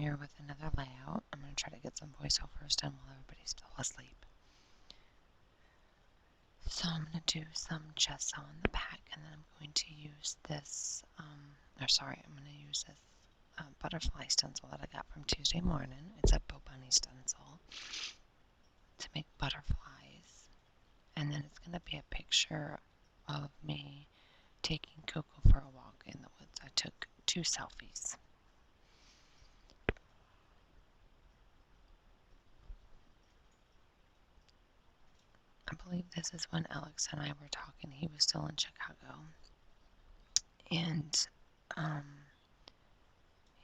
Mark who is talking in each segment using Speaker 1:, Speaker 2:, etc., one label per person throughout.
Speaker 1: here with another layout. I'm going to try to get some voiceovers done while everybody's still asleep. So I'm going to do some gesso on the back, and then I'm going to use this, I'm going to use this butterfly stencil that I got from Tuesday morning. It's a Bo Bunny stencil to make butterflies. And then it's going to be a picture of me taking Coco for a walk in the woods. I took 2 selfies. I believe this is when Alex and I were talking. He was still in Chicago. And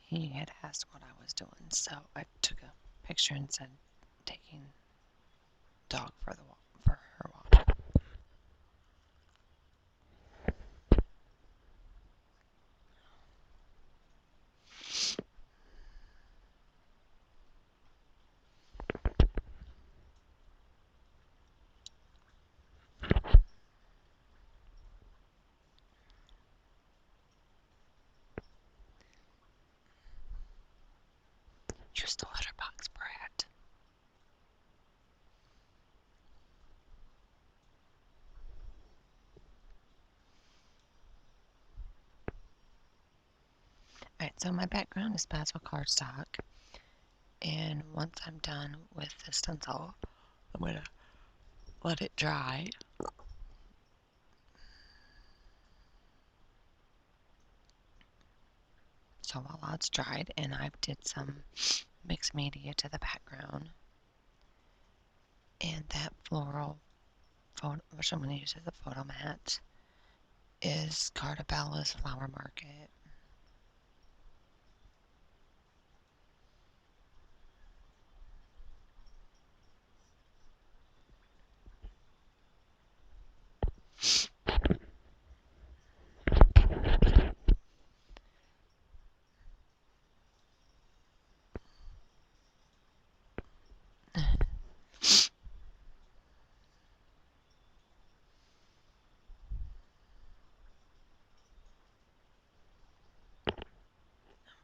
Speaker 1: he had asked what I was doing. So I took a picture and said, taking dog for the walk, for her walk. Use the letterbox, Brad. Alright, so my background is basil cardstock. And once I'm done with the stencil, I'm going to let it dry. So while it's dried, and I did some mixed media to the background, and that floral photo, which I'm going to use as a photo mat, is Cardabella's Flower Market.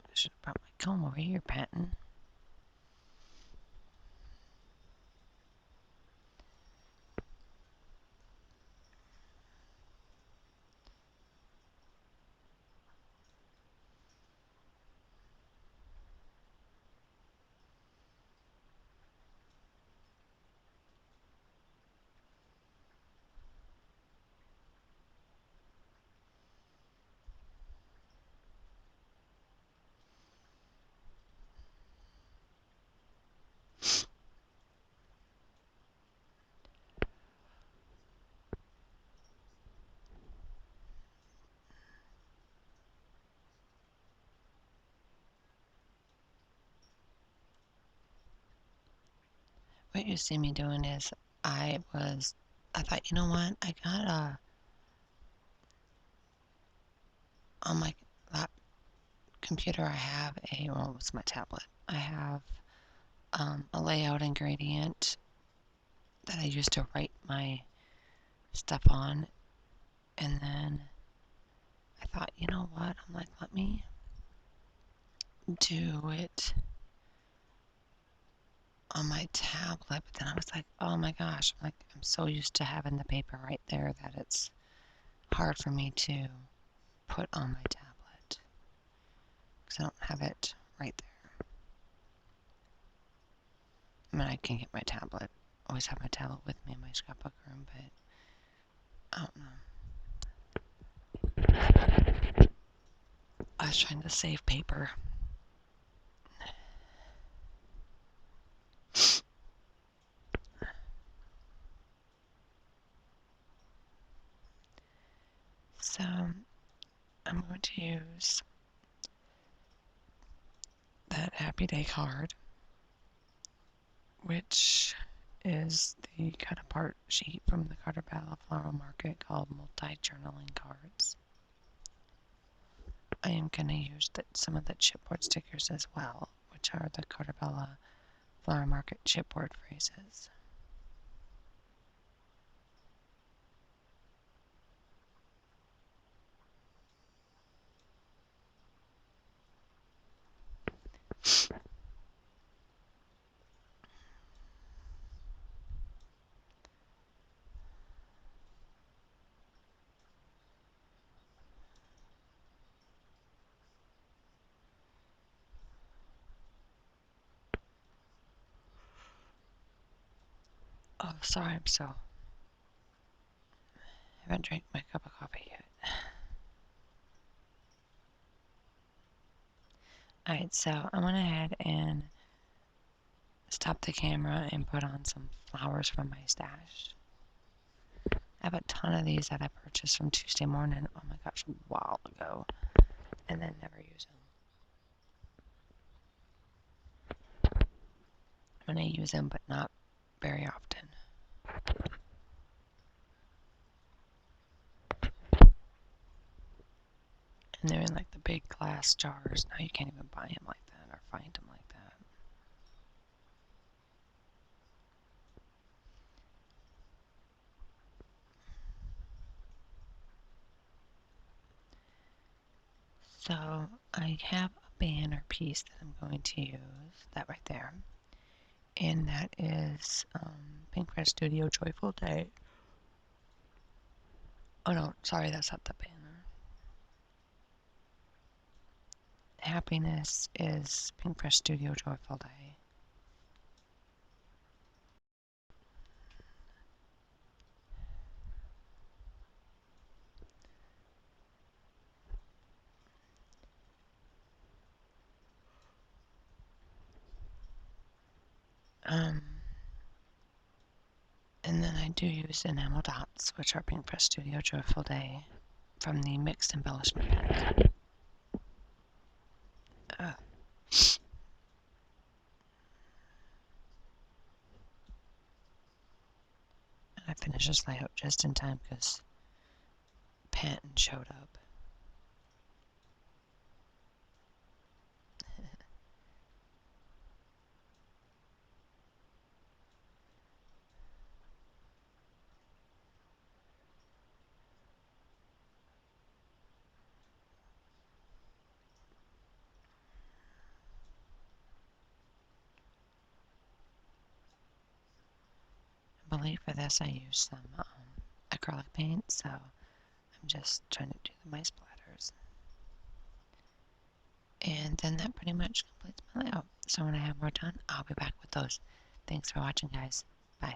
Speaker 1: I should have brought my comb over here, Patton. What you see me doing is I thought, you know what, I got on my computer I have it's my tablet. I have a layout ingredient that I use to write my stuff on. And then I thought, you know what, I'm like, let me do it on my tablet. But then I was like, oh my gosh, I'm so used to having the paper right there that it's hard for me to put on my tablet because I don't have it right there. I mean, I can get my tablet, always have my tablet with me in my scrapbook room, but I don't know. I was trying to save paper. So I'm going to use that Happy Day card, which is the cut apart sheet from the Cartabella Floral Market called Multi-Journaling Cards. I am going to use some of the chipboard stickers as well, which are the Cartabella Flower Market chipboard phrases. Oh, sorry, haven't drank my cup of coffee yet. Alright, so I went ahead and stopped the camera and put on some flowers from my stash. I have a ton of these that I purchased from Tuesday morning, oh my gosh, a while ago, and then never use them. I'm going to use them, but not very often. And they're in like the big glass jars. Now you can't even buy them like that or find them like that. So I have a banner piece that I'm going to use, that right there. And that is Pink Red Studio Joyful Day. Oh no, sorry, that's not the banner. Happiness is Pink Fresh Studio Joyful Day. And then I do use enamel dots, which are Pink Fresh Studio Joyful Day from the mixed embellishment pack. And I finished this layout just in time because Patton showed up. I believe for this I used some acrylic paint, so I'm just trying to do my splatters. And then that pretty much completes my layout. So when I have more done, I'll be back with those. Thanks for watching, guys. Bye.